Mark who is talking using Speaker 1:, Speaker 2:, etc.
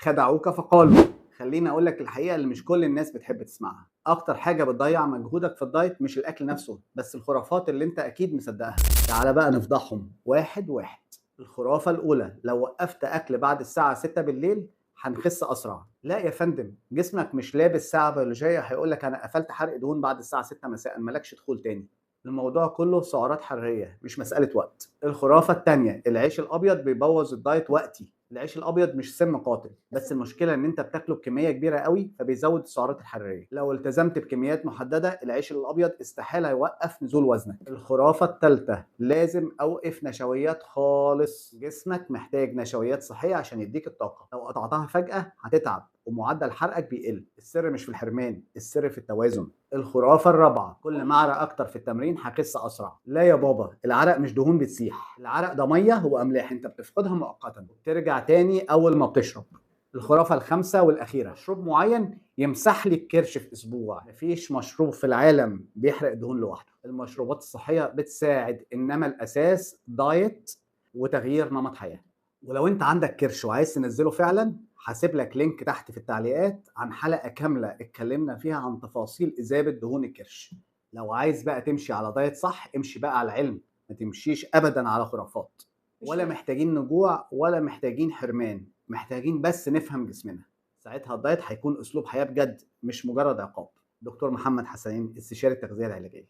Speaker 1: خدعوك فقالوا. خليني اقول لك الحقيقه اللي مش كل الناس بتحب تسمعها. اكتر حاجه بتضيع مجهودك في الدايت مش الاكل نفسه، بس الخرافات اللي انت اكيد مصدقها. تعالى بقى نفضحهم واحد واحد. الخرافه الاولى: لو وقفت اكل بعد الساعه 6 بالليل هنخس اسرع. لا يا فندم، جسمك مش لابس ساعه بيولوجيه هيقول لك انا قفلت حرق دهون بعد الساعه 6 مساء، مالكش دخول تاني. الموضوع كله سعرات حراريه مش مساله وقت. الخرافه التانيه: العيش الابيض بيبوظ الدايت وقتي. العيش الابيض مش سم قاتل، بس المشكله ان انت بتاكله بكميه كبيره قوي فبيزود السعرات الحراريه. لو التزمت بكميات محدده العيش الابيض استحاله يوقف نزول وزنك. الخرافه الثالثه: لازم اوقف نشويات خالص. جسمك محتاج نشويات صحيه عشان يديك الطاقه، لو قطعتها فجاه هتتعب ومعدل حرقك بيقل. السر مش في الحرمان، السر في التوازن. الخرافه الرابعه: كل ما اعرق اكتر في التمرين هخس اسرع. لا يا بابا، العرق مش دهون بتسيح، العرق ده ميه واملاح انت بتفقدها مؤقتا وبترجع تاني اول ما بتشرب. الخرافه الخامسه والاخيره: مشروب معين يمسح لي الكرش في اسبوع. مفيش مشروب في العالم بيحرق دهون لوحده. المشروبات الصحيه بتساعد، انما الاساس دايت وتغيير نمط حياه. ولو انت عندك كرش وعايز تنزله فعلا، هسيب لك لينك تحت في التعليقات عن حلقة كاملة اتكلمنا فيها عن تفاصيل إذابة دهون الكرش. لو عايز بقى تمشي على دايت صح، امشي بقى على العلم، ما تمشيش أبدا على خرافات. ولا محتاجين نجوع ولا محتاجين حرمان، محتاجين بس نفهم جسمنا. ساعتها الدايت هيكون أسلوب حياة بجد، مش مجرد عقاب. دكتور محمد حسنين، استشاري التغذية العلاجية.